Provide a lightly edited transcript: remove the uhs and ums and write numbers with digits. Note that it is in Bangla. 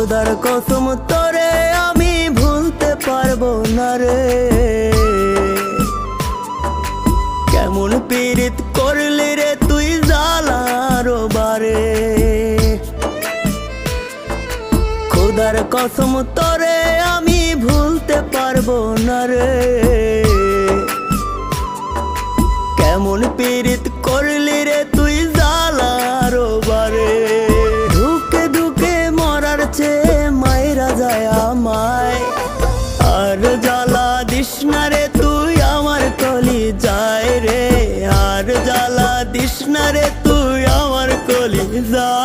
খোদার কসম তোরে আমি ভুলতে পারবো না রে। কেমন পীড়িত করলি রে তুই জালার বারে। খোদার কসম তোরে আমি ভুলতে পারবো না রে। কেমন পীড়িত করলি রে তুই জালার বারে। ধুকে ধুকে মরার চেয়ে মায়েরা যায় আমায়। আর জ্বালা দিস না রে তুই আমার কলি যায় রে। আর জ্বালা দিস না রে তুই আমার কলি যায়।